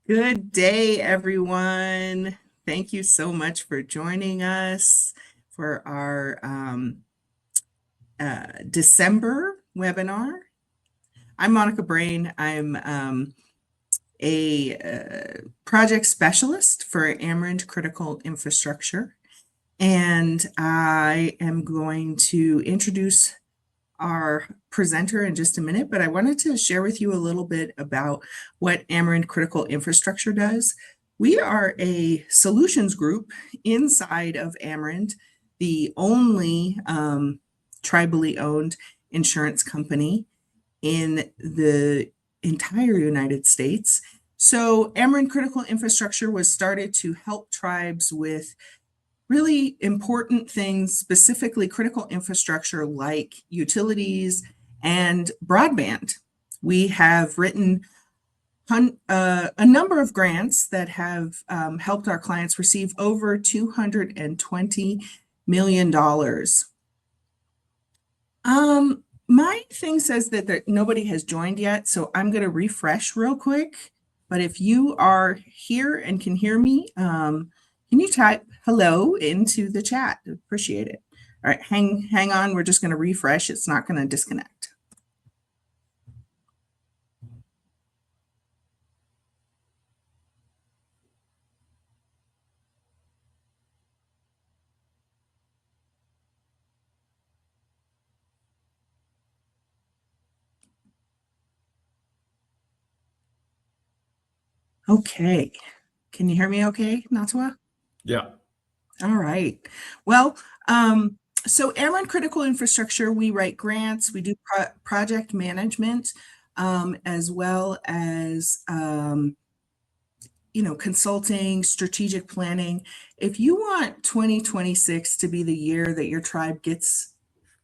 Good day, everyone. Thank you so much for joining us for our December webinar. I'm Monica Brain. I'm a project specialist for Amerind Critical Infrastructure, and I am going to introduce our presenter in just a minute, but I wanted to share with you a little bit about what Amerind Critical Infrastructure does. We are a solutions group inside of Amerind, the only tribally owned insurance company in the entire United States. So Amerind Critical Infrastructure was started to help tribes with really important things, specifically critical infrastructure like utilities and broadband. We have written a number of grants that have helped our clients receive over $220 million. My thing says that nobody has joined yet, so I'm going to refresh real quick. But if you are here and can hear me, can you type hello into the chat? Appreciate it. All right, hang on. We're just going to refresh. It's not going to disconnect. Okay. Can you hear me okay, Natwa? Yeah. All right. Well, so Amerind Critical Infrastructure, we write grants, we do project management, as well as consulting, strategic planning. If you want 2026 to be the year that your tribe gets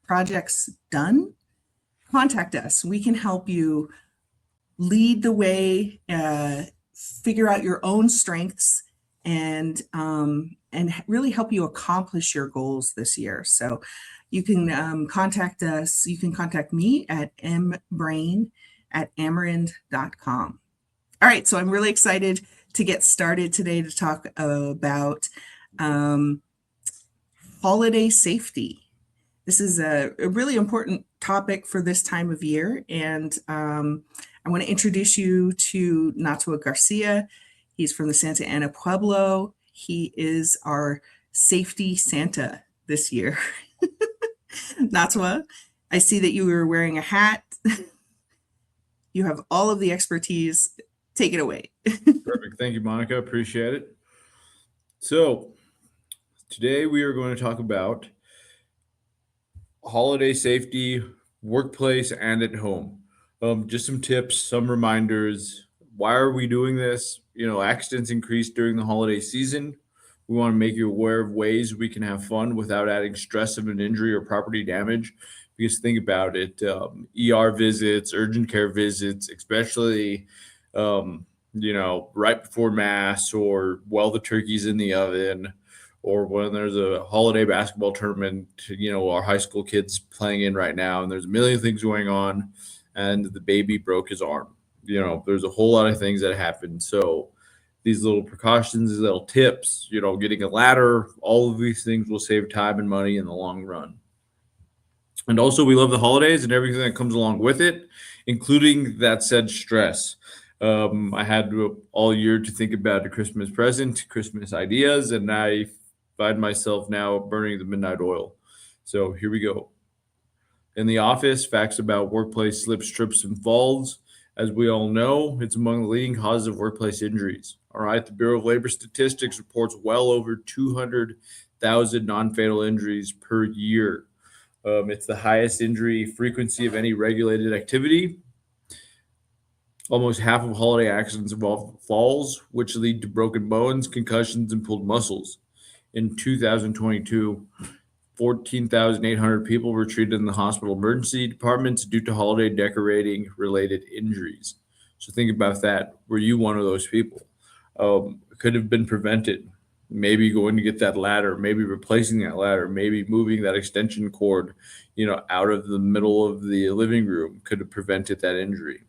projects done, contact us. We can help you lead the way, figure out your own strengths, and really help you accomplish your goals this year. So you can contact us. You can contact me at mbrain@amerind.com. All right, so I'm really excited to get started today to talk about holiday safety. This is a really important topic for this time of year, and I want to introduce you to Natua Garcia. He's from the Santa Ana Pueblo. He is our safety Santa this year. Natua, I see that you were wearing a hat. You have all of the expertise. Take it away. Perfect. Thank you, Monica. Appreciate it. So, today we are going to talk about holiday safety, workplace, and at home. Just some tips, some reminders. Why are we doing this? Accidents increase during the holiday season. We want to make you aware of ways we can have fun without adding stress of an injury or property damage. Because think about it, ER visits, urgent care visits, especially, right before Mass or while the turkey's in the oven, or when there's a holiday basketball tournament, our high school kids playing in right now, and there's a million things going on, and the baby broke his arm. There's a whole lot of things that happen. So these little precautions, these little tips, getting a ladder, all of these things will save time and money in the long run. And also, we love the holidays and everything that comes along with it, including that said stress. I had all year to think about a Christmas present, Christmas ideas, and I find myself now burning the midnight oil. So here we go. In the office, facts about workplace slips, trips, and falls. As we all know, it's among the leading causes of workplace injuries. All right, the Bureau of Labor Statistics reports well over 200,000 non-fatal injuries per year. It's the highest injury frequency of any regulated activity. Almost half of holiday accidents involve falls, which lead to broken bones, concussions, and pulled muscles. In 2022, 14,800 people were treated in the hospital emergency departments due to holiday decorating related injuries. So think about that. Were you one of those people? Could have been prevented. Maybe going to get that ladder, maybe replacing that ladder, maybe moving that extension cord, out of the middle of the living room could have prevented that injury.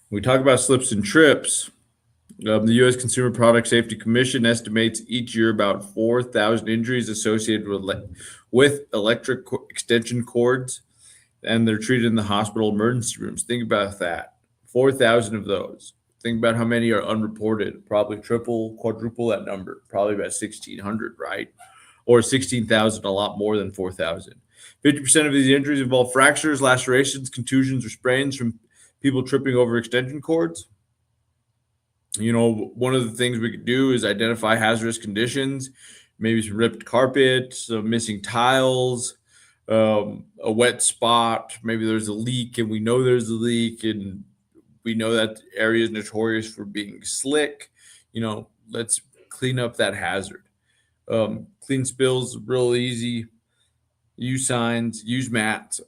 We talk about slips and trips. The U.S. Consumer Product Safety Commission estimates each year about 4,000 injuries associated with electric extension cords, and they're treated in the hospital emergency rooms. Think about that. 4,000 of those. Think about how many are unreported. Probably triple, quadruple that number. Probably about 1,600, right? Or 16,000, a lot more than 4,000. 50% of these injuries involve fractures, lacerations, contusions, or sprains from people tripping over extension cords. One of the things we could do is identify hazardous conditions, maybe some ripped carpet, some missing tiles, a wet spot. Maybe there's a leak and we know there's a leak and we know that area is notorious for being slick. Let's clean up that hazard. Clean spills, real easy. Use signs, use mats.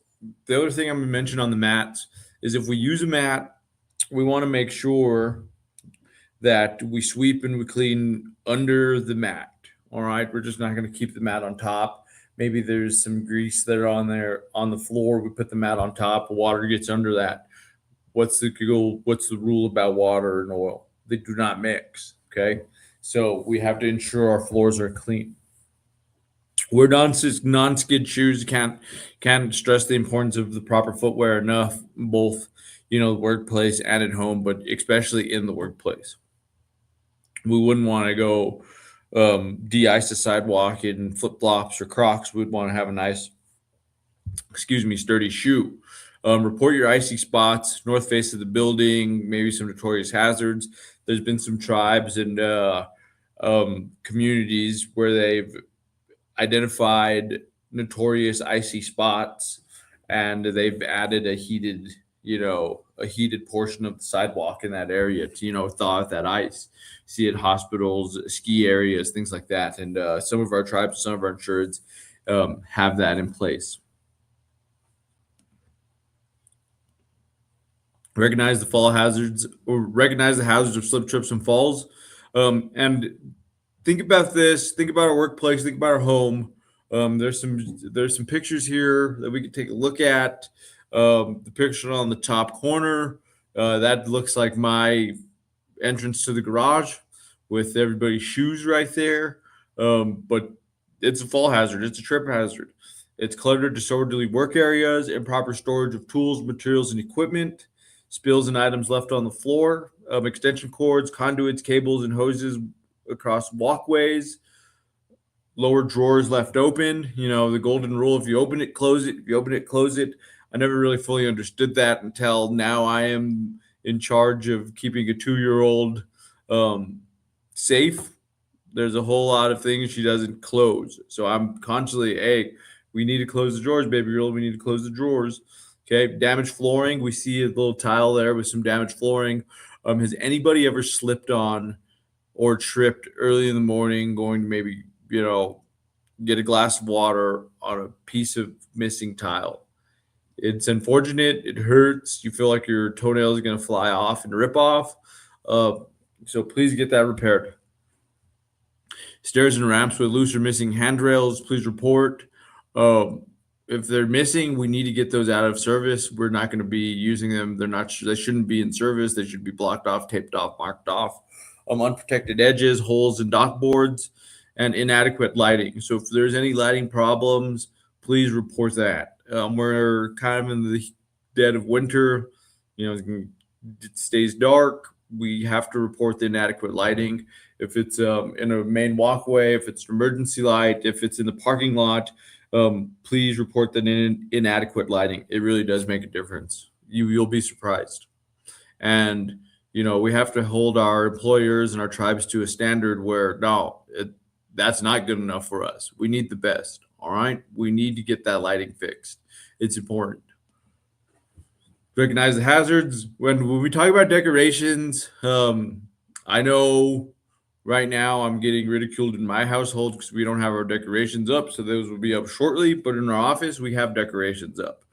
The other thing I'm going to mention on the mats is if we use a mat, we want to make sure that we sweep and we clean under the mat. All right. We're just not going to keep the mat on top. Maybe there's some grease that are on there on the floor. We put the mat on top. Water gets under that. What's the rule about water and oil? They do not mix. Okay. So we have to ensure our floors are clean. We're non-skid shoes. Can't stress the importance of the proper footwear enough, both the workplace and at home, but especially in the workplace. We wouldn't want to go de-ice the sidewalk in flip-flops or Crocs. We'd want to have a nice, sturdy shoe. Report your icy spots, north face of the building, maybe some notorious hazards. There's been some tribes and communities where they've identified notorious icy spots and they've added a heated portion of the sidewalk in that area to thaw out that ice. See it hospitals, ski areas, things like that. And some of our tribes, some of our insureds have that in place. Recognize the hazards of slip, trips, and falls. And think about this. Think about our workplace. Think about our home. There's some pictures here that we can take a look at. The picture on the top corner, that looks like my entrance to the garage with everybody's shoes right there. But it's a fall hazard. It's a trip hazard. It's cluttered, disorderly work areas, improper storage of tools, materials, and equipment, spills and items left on the floor, extension cords, conduits, cables, and hoses across walkways, lower drawers left open. The golden rule: if you open it, close it. If you open it, close it. I never really fully understood that until now. I am in charge of keeping a 2-year-old safe. There's a whole lot of things she doesn't close. So I'm constantly, hey, we need to close the drawers, baby girl. We need to close the drawers. Okay. Damaged flooring. We see a little tile there with some damaged flooring. Has anybody ever slipped on or tripped early in the morning going to maybe, get a glass of water on a piece of missing tile? It's unfortunate. It hurts. You feel like your toenail is going to fly off and rip off. So please get that repaired. Stairs and ramps with loose or missing handrails, please report. If they're missing, we need to get those out of service. We're not going to be using them. They shouldn't be in service. They should be blocked off, taped off, marked off. Unprotected edges, holes in dock boards, and inadequate lighting. So if there's any lighting problems, please report that. We're kind of in the dead of winter. It stays dark. We have to report the inadequate lighting. If it's in a main walkway, if it's an emergency light, if it's in the parking lot, please report the inadequate lighting. It really does make a difference. You'll be surprised. And we have to hold our employers and our tribes to a standard where that's not good enough for us. We need the best. All right. We need to get that lighting fixed. It's important. Recognize the hazards. When we talk about decorations, I know right now I'm getting ridiculed in my household because we don't have our decorations up. So those will be up shortly. But in our office, we have decorations up.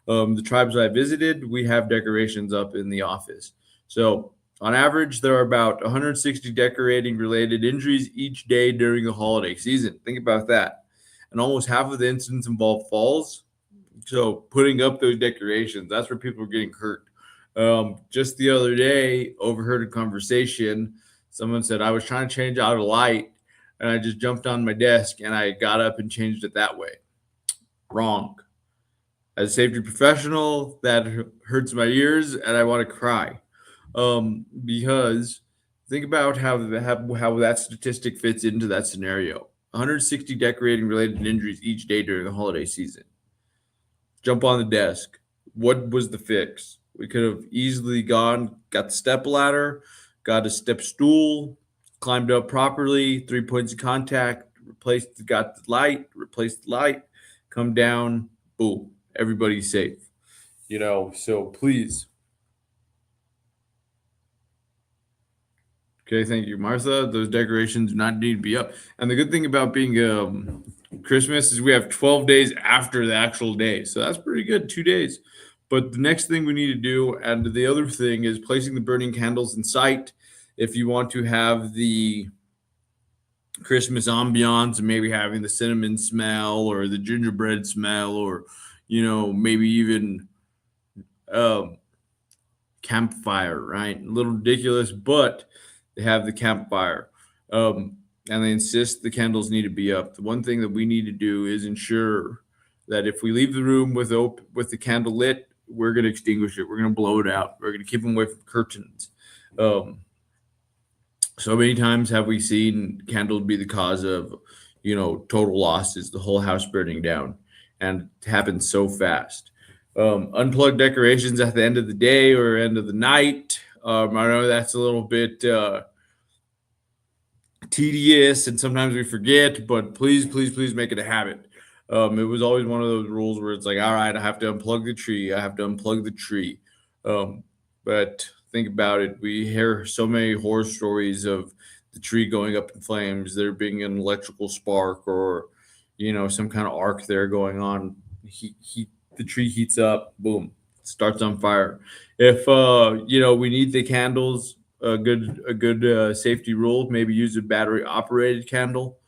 The tribes I visited, we have decorations up in the office. So on average, there are about 160 decorating related injuries each day during the holiday season. Think about that. And almost half of the incidents involve falls. So putting up those decorations, that's where people are getting hurt. Just the other day, overheard a conversation. Someone said, I was trying to change out a light and I just jumped on my desk and I got up and changed it that way. Wrong. As a safety professional, that hurts my ears and I want to cry. Because think about how that statistic fits into that scenario. 160 decorating related injuries each day during the holiday season. Jump on the desk. What was the fix? We could have easily got the step ladder, got a step stool, climbed up properly, 3 points of contact, got the light, replaced the light, come down, boom, everybody's safe. So please. Okay, thank you, Martha. Those decorations do not need to be up. And the good thing about being Christmas is we have 12 days after the actual day. So that's pretty good, 2 days. But the next thing we need to do, and the other thing, is placing the burning candles in sight. If you want to have the Christmas ambiance and maybe having the cinnamon smell or the gingerbread smell or, maybe even campfire, right? A little ridiculous, but they have the campfire. And they insist the candles need to be up. The one thing that we need to do is ensure that if we leave the room with the candle lit, we're going to extinguish it. We're going to blow it out. We're going to keep them away from curtains. So many times have we seen candles be the cause of, total losses, the whole house burning down, and it happens so fast. Unplug decorations at the end of the day or end of the night. I know that's a little bit tedious and sometimes we forget, but please, please, please make it a habit. It was always one of those rules where it's like, all right, I have to unplug the tree. I have to unplug the tree. But think about it. We hear so many horror stories of the tree going up in flames, there being an electrical spark or, some kind of arc there going on. The tree heats up, boom, starts on fire. If, we need the candles, a good safety rule, maybe use a battery operated candle.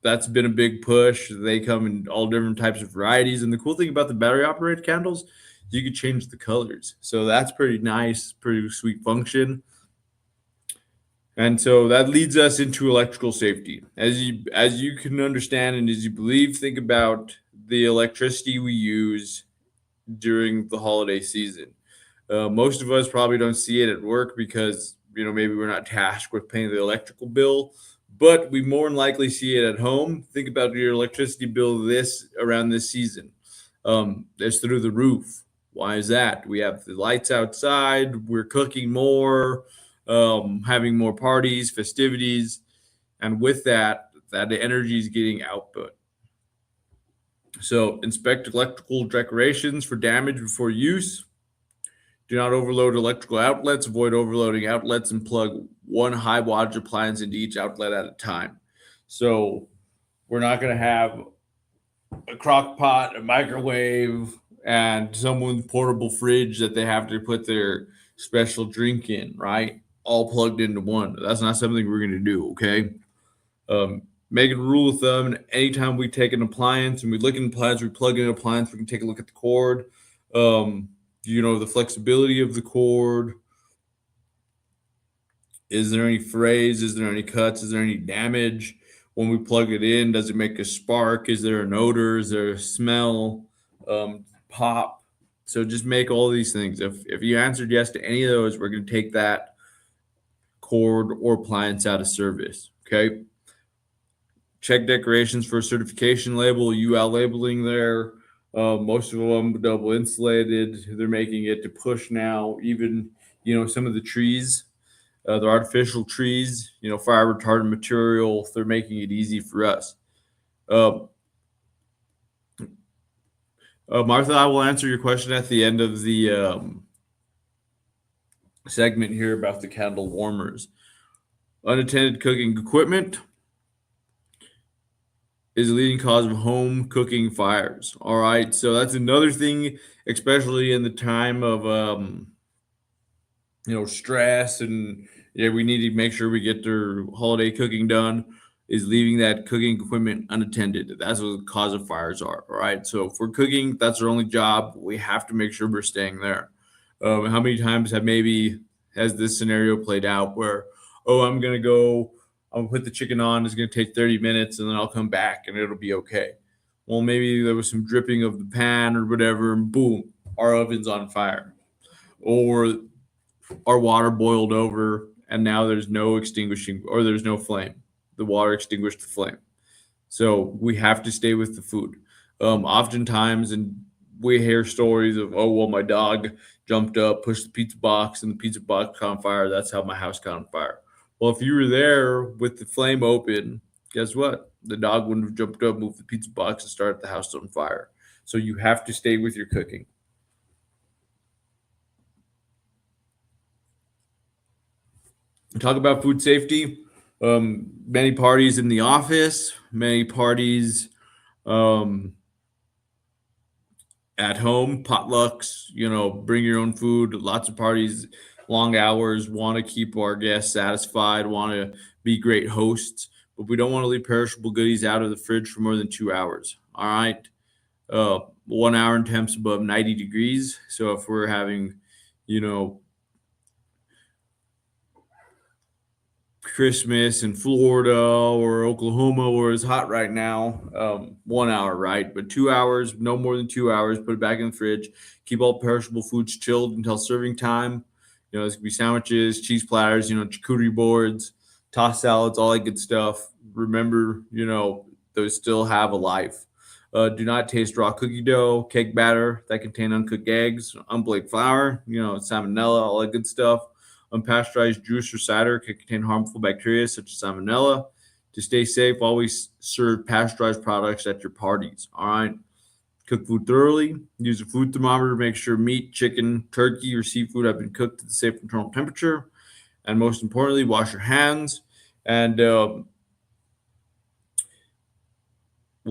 That's been a big push. They come in all different types of varieties. And the cool thing about the battery operated candles, you can change the colors. So that's pretty nice, pretty sweet function. And so that leads us into electrical safety. As you can understand and as you believe, think about the electricity we use during the holiday season. Most of us probably don't see it at work because maybe we're not tasked with paying the electrical bill, but we more than likely see it at home. Think about your electricity bill around this season. It's through the roof. Why is that? We have the lights outside. We're cooking more, having more parties, festivities, and with that energy is getting output. So inspect electrical decorations for damage before use. Do not overload electrical outlets. Avoid overloading outlets and plug one high wattage appliance into each outlet at a time. So we're not going to have a crock pot, a microwave, and someone's portable fridge that they have to put their special drink in, right? All plugged into one. That's not something we're going to do, okay? Make it a rule of thumb. Anytime we take an appliance and we look at an appliance, we plug in an appliance, we can take a look at the cord. The flexibility of the cord. Is there any frays? Is there any cuts? Is there any damage? When we plug it in, does it make a spark? Is there an odor? Is there a smell? Pop? So just make all these things. If you answered yes to any of those, we're going to take that cord or appliance out of service. Okay. Check decorations for a certification label, UL labeling there. Most of them double insulated. They're making it to push now. Even some of the trees, the artificial trees, fire retardant material. They're making it easy for us. Martha, I will answer your question at the end of the segment here about the candle warmers. Unattended cooking equipment is a leading cause of home cooking fires. All right, so that's another thing, especially in the time of stress and we need to make sure we get their holiday cooking done. Is leaving that cooking equipment unattended. That's what the cause of fires are. All right, so if we're cooking, that's our only job. We have to make sure we're staying there. How many times has this scenario played out where, oh, I'm gonna put the chicken on. It's gonna take 30 minutes, and then I'll come back, and it'll be okay. Well, maybe there was some dripping of the pan or whatever, and boom, our oven's on fire, or our water boiled over, and now there's no extinguishing, or there's no flame. The water extinguished the flame. So we have to stay with the food. Oftentimes, and we hear stories of, oh, well, my dog jumped up, pushed the pizza box, and the pizza box caught on fire. That's how my house caught on fire. Well, if you were there with the flame open, guess what? The dog wouldn't have jumped up, moved the pizza box, and started the house on fire. So you have to stay with your cooking. Talk about food safety. Many parties in the office, many parties um, at home, potlucks, bring your own food, lots of parties, long hours, want to keep our guests satisfied, want to be great hosts, but we don't want to leave perishable goodies out of the fridge for more than 2 hours. All right. 1 hour in temps above 90 degrees. So if we're having, you know, Christmas in Florida or Oklahoma where it's hot right now, 1 hour, right? But 2 hours, no more than 2 hours, put it back in the fridge. Keep all perishable foods chilled until serving time. This could be sandwiches, cheese platters, charcuterie boards, tossed salads, all that good stuff. Remember, those still have a life. Do not taste raw cookie dough, cake batter that contain uncooked eggs, unbaked flour, salmonella, all that good stuff. Unpasteurized juice or cider can contain harmful bacteria such as salmonella. To stay safe, always serve pasteurized products at your parties. All right. Cook food thoroughly. Use a food thermometer to make sure meat, chicken, turkey, or seafood have been cooked at the safe internal temperature. And most importantly, wash your hands. And we'll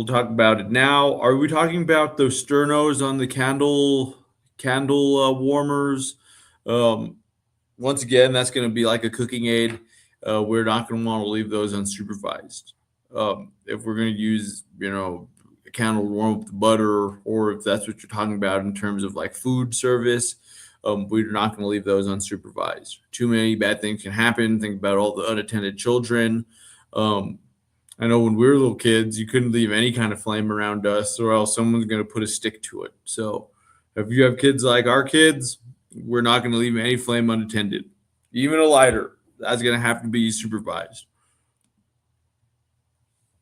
talk about it now. Are we talking about those sternos on the candle warmers? Once again, that's going to be like a cooking aid. We're not going to want to leave those unsupervised. If we're going to use, a candle to warm up the butter, or if that's what you're talking about in terms of like food service, we're not going to leave those unsupervised. Too many bad things can happen. Think about all the unattended children. I know when we were little kids, you couldn't leave any kind of flame around us, or else someone's going to put a stick to it. So if you have kids like our kids, we're not going to leave any flame unattended. Even a lighter, that's going to have to be supervised.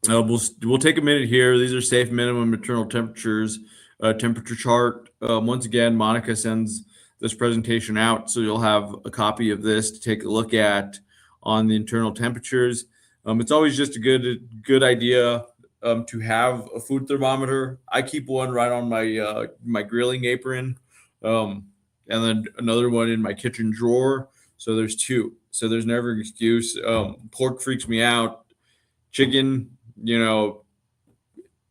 We'll take a minute here. These are safe minimum internal temperatures, temperature chart. Once again, Monica sends this presentation out, so you'll have a copy of this to take a look at on the internal temperatures. It's always just a good idea to have a food thermometer. I keep one right on my my grilling apron, and then another one in my kitchen drawer. So there's two. So there's never an excuse. Pork freaks me out. Chicken,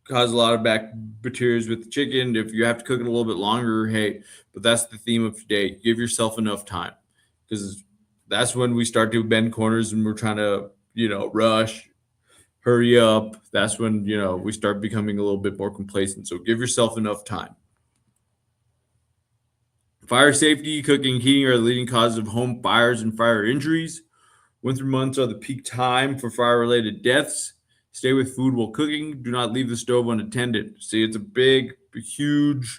cause a lot of bacteria with the chicken. If you have to cook it a little bit longer, hey, but that's the theme of today. Give yourself enough time, because that's when we start to bend corners and we're trying to, rush, hurry up. That's when, we start becoming a little bit more complacent. So give yourself enough time. Fire safety, cooking, heating are the leading causes of home fires and fire injuries. Winter months are the peak time for fire-related deaths. Stay with food while cooking. Do not leave the stove unattended. See, it's a big, huge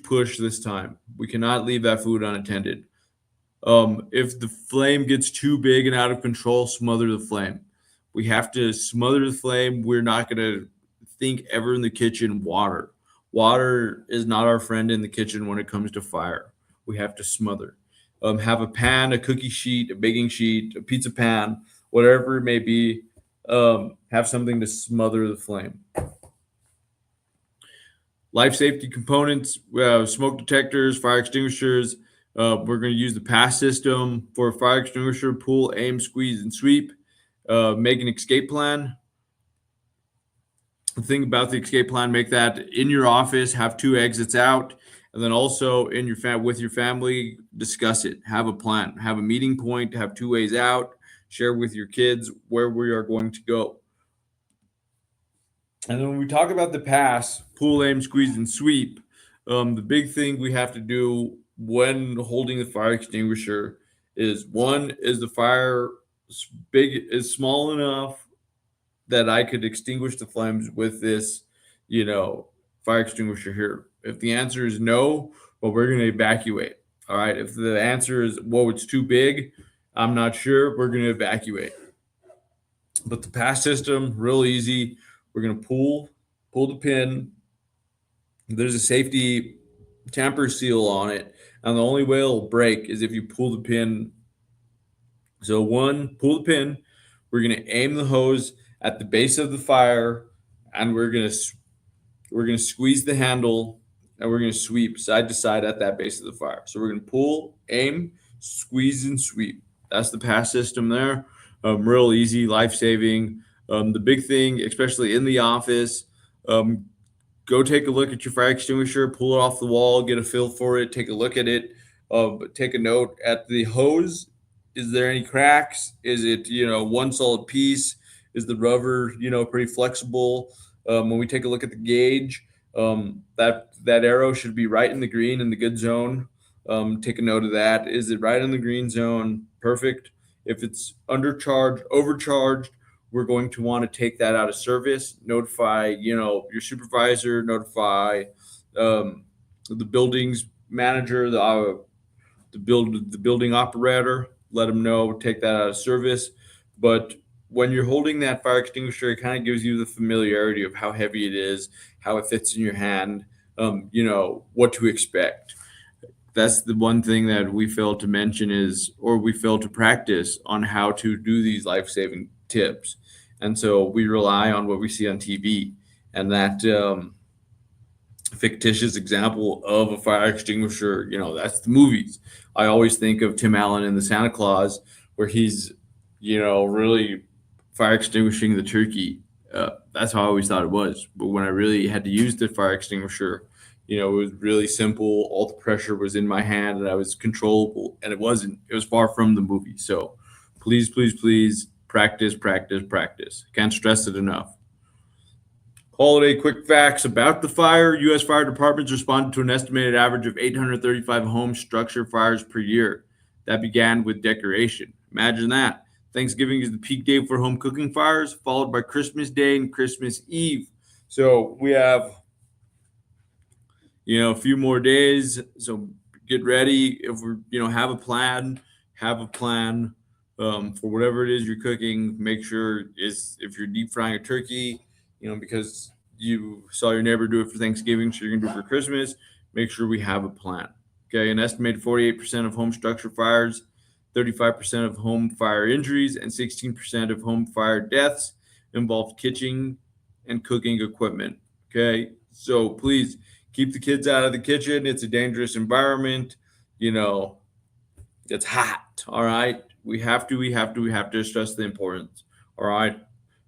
push this time. We cannot leave that food unattended. If the flame gets too big and out of control, smother the flame. We have to smother the flame. We're not going to think ever in the kitchen water. Water is not our friend in the kitchen when it comes to fire. We have to smother. Have a pan, a cookie sheet, a baking sheet, a pizza pan, whatever it may be. Have something to smother the flame. Life safety components, we have smoke detectors, fire extinguishers. We're going to use the pass system for a fire extinguisher: pull, aim, squeeze, and sweep. Make an escape plan. The thing about the escape plan, make that in your office, have 2 exits out, and then also in your with your family, discuss it. Have a plan, have a meeting point, have 2 ways out, share with your kids where we are going to go. And then when we talk about the pass, pull, aim, squeeze, and sweep, the big thing we have to do when holding the fire extinguisher is one, is the fire is small enough that I could extinguish the flames with this, fire extinguisher here? If the answer is no, well, we're going to evacuate. All right. If the answer is, whoa, it's too big, I'm not sure, we're going to evacuate. But the pass system, real easy. We're going to pull the pin. There's a safety tamper seal on it. And the only way it'll break is if you pull the pin. So one, pull the pin. We're going to aim the hose at the base of the fire, and we're going to squeeze the handle, and we're going to sweep side to side at that base of the fire. So we're going to pull, aim, squeeze, and sweep. That's the pass system there. Real easy, life saving. The big thing, especially in the office, um, go take a look at your fire extinguisher, pull it off the wall, get a feel for it, take a look at it, take a note at the hose. Is there any cracks? Is it, one solid piece? Is the rubber, pretty flexible? When we take a look at the gauge, that arrow should be right in the green, in the good zone. Take a note of that. Is it right in the green zone? Perfect. If it's undercharged, overcharged, we're going to want to take that out of service, notify, your supervisor, notify the building's manager, the building operator, let them know, take that out of service. But when you're holding that fire extinguisher, it kind of gives you the familiarity of how heavy it is, how it fits in your hand, what to expect. That's the one thing that we fail to mention or we fail to practice on how to do these life-saving tips. And so we rely on what we see on TV, and that fictitious example of a fire extinguisher, that's the movies. I always think of Tim Allen in the Santa Claus, where he's, really fire extinguishing the turkey. That's how I always thought it was. But when I really had to use the fire extinguisher, it was really simple. All the pressure was in my hand and I was controllable, and it wasn't. It was far from the movie. So please, please, please practice, practice, practice. Can't stress it enough. Holiday quick facts about the fire. U.S. fire departments responded to an estimated average of 835 home structure fires per year. That began with decoration. Imagine that. Thanksgiving is the peak day for home cooking fires, followed by Christmas Day and Christmas Eve. So we have, a few more days. So get ready. If we're, have a plan. For whatever it is you're cooking. Make sure if you're deep frying a turkey, because you saw your neighbor do it for Thanksgiving, so you're gonna do it for Christmas. Make sure we have a plan. Okay, an estimated 48% of home structure fires, 35% of home fire injuries, and 16% of home fire deaths involve kitchen and cooking equipment. Okay, so please keep the kids out of the kitchen. It's a dangerous environment. It's hot. All right, we have to stress the importance. All right.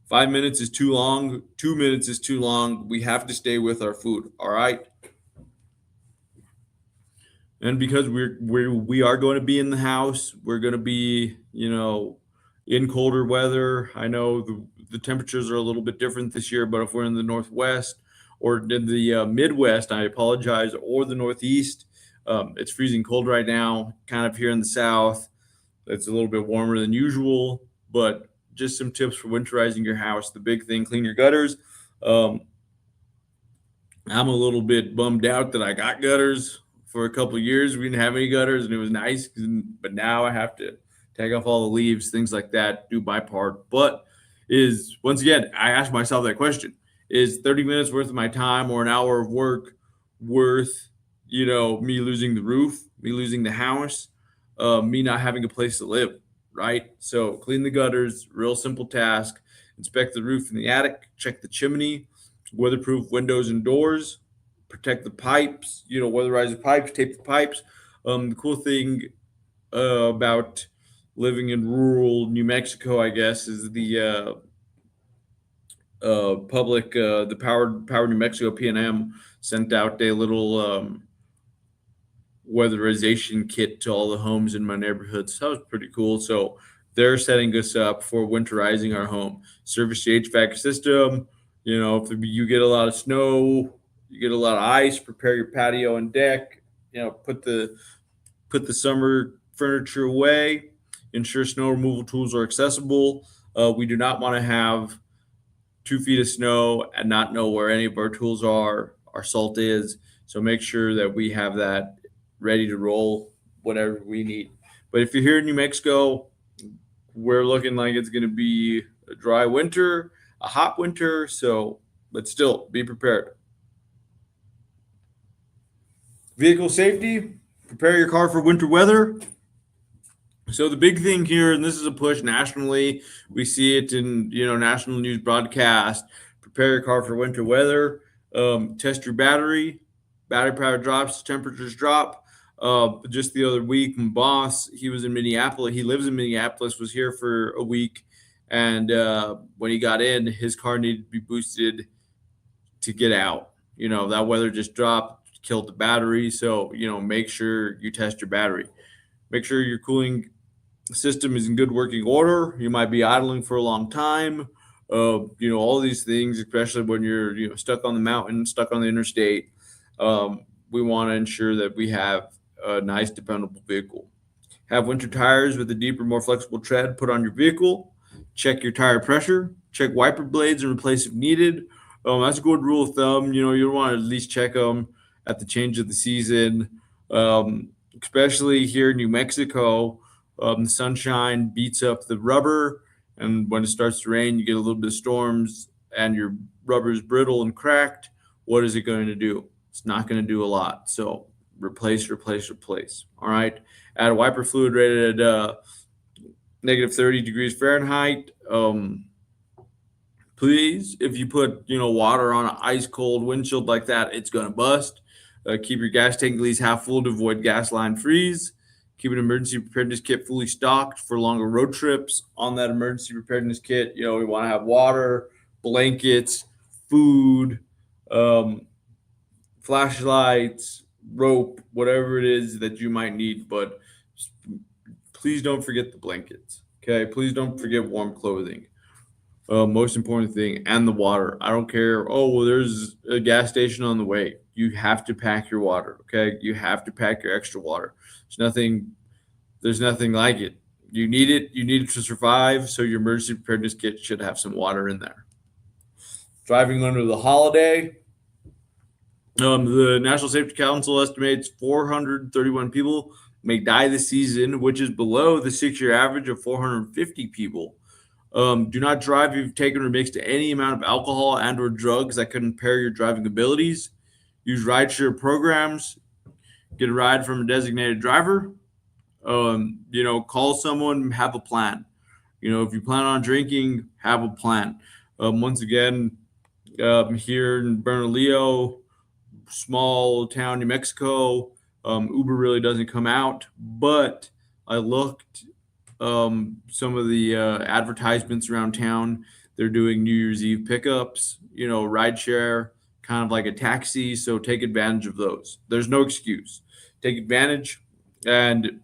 5 minutes is too long. 2 minutes is too long. We have to stay with our food. All right. And because we are going to be in the house, we're going to be, in colder weather. I know the temperatures are a little bit different this year, but if we're in the Northwest or in the Midwest, I apologize, or the Northeast, it's freezing cold right now. Kind of here in the South, it's a little bit warmer than usual, but just some tips for winterizing your house. The big thing, clean your gutters. I'm a little bit bummed out that I got gutters for a couple of years. We didn't have any gutters and it was nice, but now I have to take off all the leaves, things like that, do my part. But once again, I ask myself that question: is 30 minutes worth of my time or an hour of work worth, me losing the roof, me losing the house, me not having a place to live? Right? So clean the gutters, real simple task. Inspect the roof in the attic, check the chimney, weatherproof windows and doors, protect the pipes, weatherize the pipes, tape the pipes. The cool thing about living in rural New Mexico, I guess, is the the Power New Mexico PNM sent out a little weatherization kit to all the homes in my neighborhood. So that was pretty cool. So they're setting us up for winterizing our home. Service the HVAC system. If you get a lot of snow, you get a lot of ice, prepare your patio and deck. Put the Put the summer furniture away. Ensure snow removal tools are accessible. We do not want to have 2 feet of snow and not know where any of our tools are, our salt is. So make sure that we have that ready to roll whatever we need. But if you're here in New Mexico, we're looking like it's going to be a dry winter, a hot winter. So, but still be prepared. Vehicle safety, prepare your car for winter weather. So the big thing here, and this is a push nationally, we see it in national news broadcast. Prepare your car for winter weather. Test your battery. Battery power drops, temperatures drop. Just the other week, my boss, he was in Minneapolis. He lives in Minneapolis. Was here for a week, and when he got in, his car needed to be boosted to get out. That weather just dropped, killed the battery. So make sure you test your battery. Make sure your cooling system is in good working order. You might be idling for a long time. All these things, especially when you're stuck on the mountain, stuck on the interstate. We want to ensure that we have a nice, dependable vehicle. Have winter tires with a deeper, more flexible tread put on your vehicle. Check your tire pressure. Check wiper blades and replace if needed. That's a good rule of thumb. You want to at least check them at the change of the season, especially here in New Mexico. The sunshine beats up the rubber, and when it starts to rain, you get a little bit of storms, and your rubber is brittle and cracked. What is it going to do? It's not going to do a lot. So replace. All right. Add wiper fluid rated at negative 30 degrees Fahrenheit. Please, if you put water on an ice cold windshield like that, it's going to bust. Keep your gas tank at least half full to avoid gas line freeze. Keep an emergency preparedness kit fully stocked for longer road trips. On that emergency preparedness kit, we want to have water, blankets, food, flashlights, rope, whatever it is that you might need. But please don't forget the blankets. Okay, please don't forget warm clothing. Most important thing, and the water. I don't care. Oh, well, there's a gas station on the way. You have to pack your water. Okay, you have to pack your extra water. There's nothing like it. You need it. You need it to survive. So your emergency preparedness kit should have some water in there. Driving under the holiday. The National Safety Council estimates 431 people may die this season, which is below the 6-year average of 450 people. Do not drive if you've taken or mixed any amount of alcohol and or drugs that could impair your driving abilities. Use rideshare programs. Get a ride from a designated driver. Call someone, have a plan. If you plan on drinking, have a plan. Once again, here in Bernalillo, small town, New Mexico, Uber really doesn't come out, but I looked some of the advertisements around town. They're doing New Year's Eve pickups, rideshare, kind of like a taxi. So take advantage of those. There's no excuse. Take advantage, and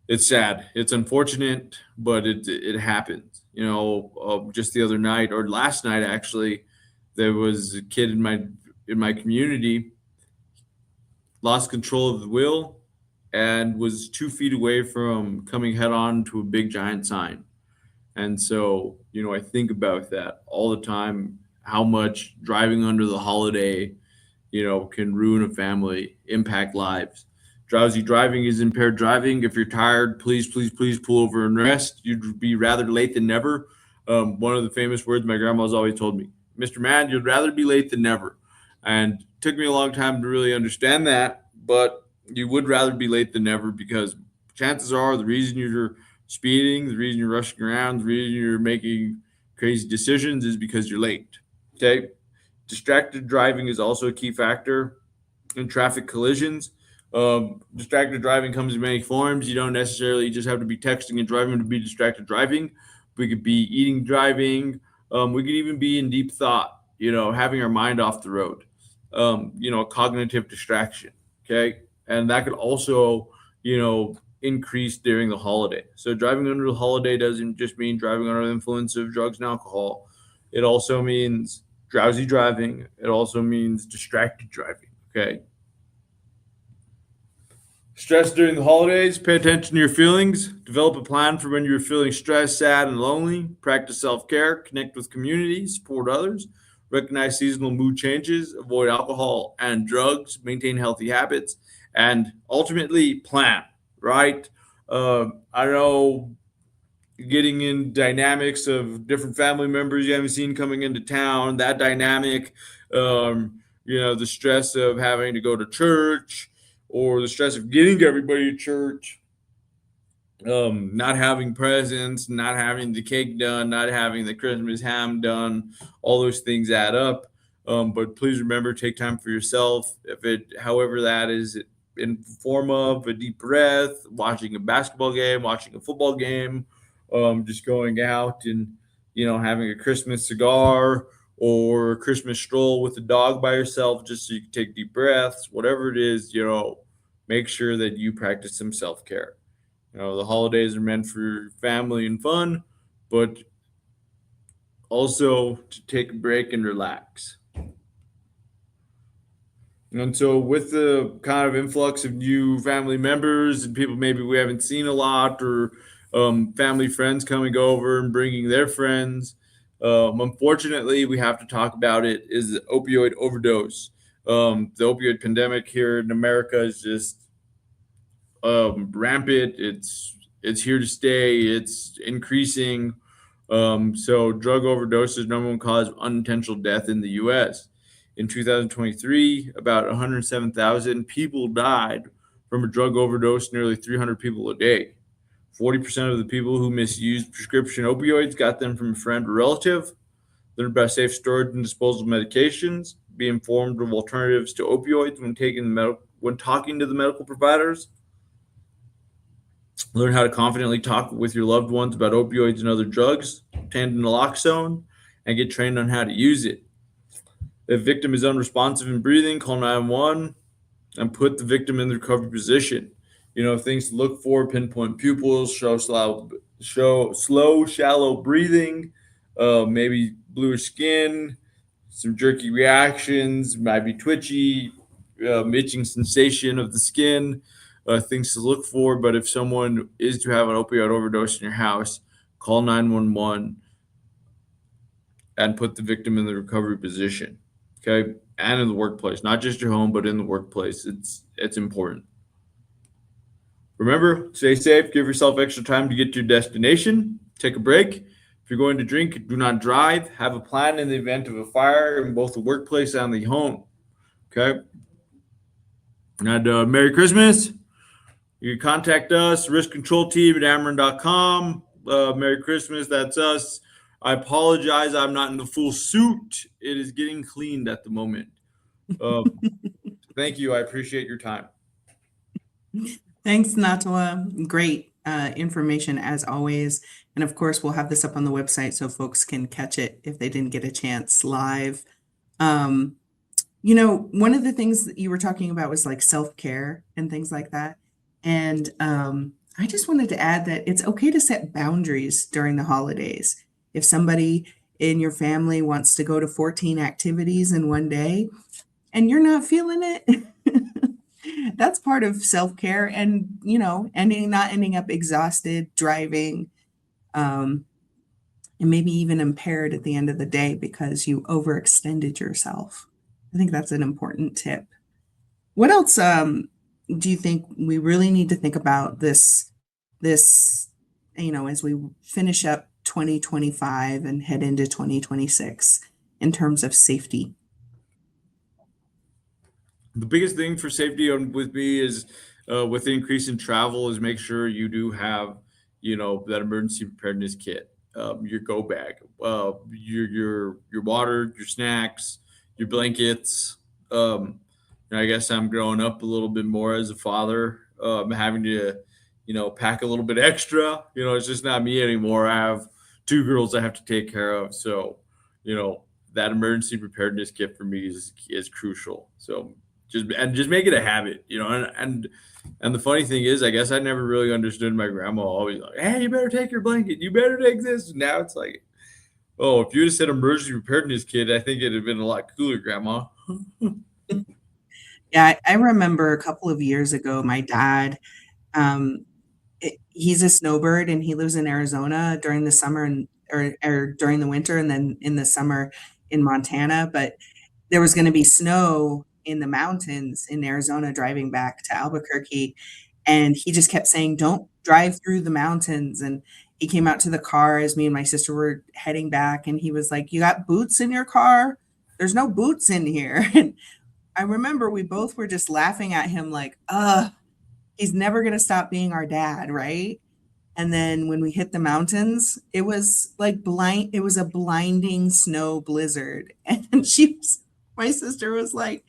it's sad, it's unfortunate, but it happens. Just the other night or last night actually, there was a kid in my community lost control of the wheel and was 2 feet away from coming head on to a big giant sign. And so I think about that all the time, how much driving under the holiday can ruin a family, impact lives. Drowsy driving is impaired driving. If you're tired, please pull over and rest. You'd be rather late than never. One of the famous words my grandma's always told me, Mr. Man, you'd rather be late than never. And it took me a long time to really understand that, but you would rather be late than never, because chances are the reason you're speeding, the reason you're rushing around, the reason you're making crazy decisions is because you're late. Okay. Distracted driving is also a key factor in traffic collisions. Distracted driving comes in many forms. You don't necessarily just have to be texting and driving to be distracted driving. We could be eating driving. We could even be in deep thought, having our mind off the road, cognitive distraction. Okay. And that could also, increase during the holiday. So driving under the holiday doesn't just mean driving under the influence of drugs and alcohol. It also means drowsy driving. It also means distracted driving. Okay. Stress during the holidays, pay attention to your feelings. Develop a plan for when you're feeling stressed, sad, and lonely. Practice self care, connect with community, support others. Recognize seasonal mood changes, avoid alcohol and drugs, maintain healthy habits, and ultimately plan, right? I know getting in dynamics of different family members you haven't seen coming into town, that dynamic, the stress of having to go to church or the stress of getting everybody to church, not having presents, not having the cake done, not having the Christmas ham done, all those things add up. But please remember, take time for yourself. If it, however, that is in form of a deep breath, watching a basketball game, watching a football game, just going out and having a Christmas cigar or a Christmas stroll with a dog by yourself, just so you can take deep breaths. Whatever it is, make sure that you practice some self care. The holidays are meant for family and fun, but also to take a break and relax. And so, with the kind of influx of new family members and people maybe we haven't seen a lot, or family friends coming over and bringing their friends, unfortunately, we have to talk about it. Is the opioid overdose? The opioid pandemic here in America is just rampant. It's here to stay. It's increasing. So drug overdose is number one cause of unintentional death in the U.S. In 2023, about 107,000 people died from a drug overdose. Nearly 300 people a day. 40% of the people who misused prescription opioids got them from a friend or relative. Learn about safe storage and disposal of medications. Be informed of alternatives to opioids when talking to the medical providers. Learn how to confidently talk with your loved ones about opioids and other drugs, obtain naloxone, and get trained on how to use it. If the victim is unresponsive in breathing, call 911 and put the victim in the recovery position. Things to look for: pinpoint pupils, slow, shallow breathing, maybe bluish skin, some jerky reactions, might be twitchy, itching sensation of the skin, things to look for. But if someone is to have an opioid overdose in your house, call 911 and put the victim in the recovery position. Okay. And in the workplace, not just your home, but in the workplace. It's important. Remember, stay safe, give yourself extra time to get to your destination, take a break. If you're going to drink, do not drive. Have a plan in the event of a fire in both the workplace and the home. Okay. And Merry Christmas. You can contact us, risk control team at amarin.com. Merry Christmas. That's us. I apologize. I'm not in the full suit. It is getting cleaned at the moment. Thank you. I appreciate your time. Thanks, Natawa. Great information as always. And of course, we'll have this up on the website so folks can catch it if they didn't get a chance live. One of the things that you were talking about was like self-care and things like that. And I just wanted to add that it's okay to set boundaries during the holidays. If somebody in your family wants to go to 14 activities in one day and you're not feeling it, that's part of self-care. And, not ending up exhausted, driving, and maybe even impaired at the end of the day because you overextended yourself. I think that's an important tip. What else do you think we really need to think about this, as we finish up 2025 and head into 2026 in terms of safety? The biggest thing for safety with me is with the increase in travel is make sure you do have, that emergency preparedness kit, your go bag, your water, your snacks, your blankets. I guess I'm growing up a little bit more as a father, having to, pack a little bit extra. It's just not me anymore. I have two girls I have to take care of. So, that emergency preparedness kit for me is crucial. So just make it a habit, and the funny thing is, I guess I never really understood my grandma always like, hey, you better take your blanket, you better take this. And now it's like, oh, if you would have said emergency preparedness kit, I think it'd have been a lot cooler, Grandma. Yeah, I remember a couple of years ago, my dad, um, he's a snowbird and he lives in Arizona during the summer and or during the winter and then in the summer in Montana. But there was going to be snow in the mountains in Arizona driving back to Albuquerque. And he just kept saying, don't drive through the mountains. And he came out to the car as me and my sister were heading back. And he was like, you got boots in your car? There's no boots in here. And I remember we both were just laughing at him, like, he's never going to stop being our dad, right? And then when we hit the mountains, it was like it was a blinding snow blizzard. And my sister was like,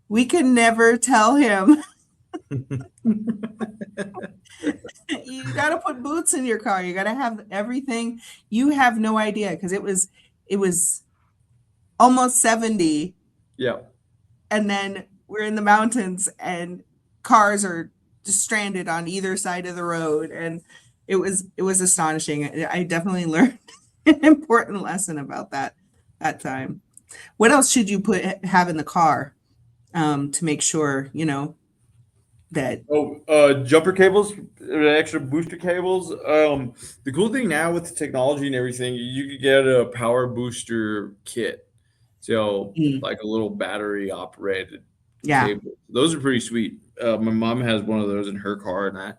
we could never tell him, you got to put boots in your car. You got to have everything. You have no idea because it was almost 70 Yeah. and then we're in the mountains and cars are just stranded on either side of the road and it was astonishing. I definitely learned an important lesson about that time. What else should you have in the car to make sure that Oh, jumper cables, extra booster cables. The cool thing now with the technology and everything, you could get a power booster kit. So, mm, like a little battery operated yeah. cable. Those are pretty sweet. My mom has one of those in her car, and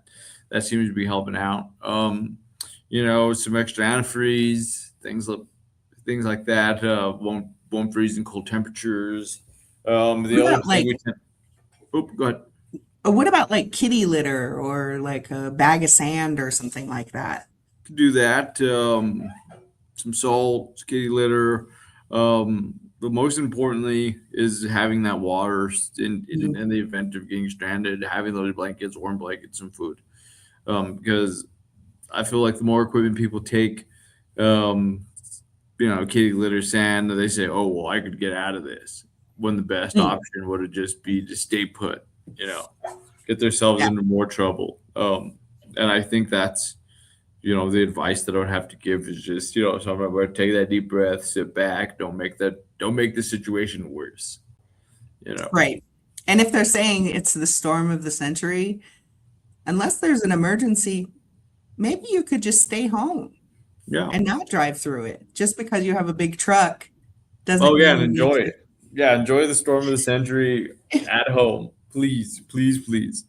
that seems to be helping out. Some extra antifreeze, things like that. Won't freeze in cold temperatures. What The other about thing like we tend. Oh, go ahead. what about like kitty litter or like a bag of sand or something like that? Could do that. Some salt, kitty litter. But most importantly is having that water Mm, in the event of getting stranded, having those blankets, warm blankets, and food. Because I feel like the more equipment people take, um, kitty litter, sand, they say, oh, well, I could get out of this. When the best mm, option would have just be to stay put, get themselves yeah, into more trouble. And I think that's the advice that I would have to give is just, something about take that deep breath, sit back, don't make the situation worse. You know. right. And if they're saying it's the storm of the century, unless there's an emergency, maybe you could just stay home Yeah. and not drive through it. Just because you have a big truck doesn't Oh yeah, mean and you need enjoy to. it. Yeah, enjoy the storm of the century at home. Please, please, please.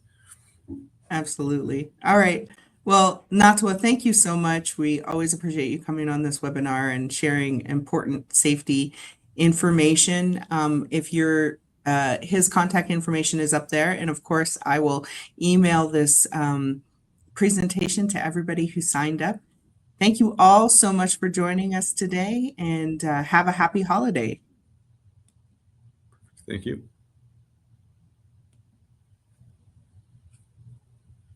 Absolutely. All right. Well, Natwa, thank you so much. We always appreciate you coming on this webinar and sharing important safety information. If your his contact information is up there, and of course, I will email this presentation to everybody who signed up. Thank you all so much for joining us today, and have a happy holiday. Thank you.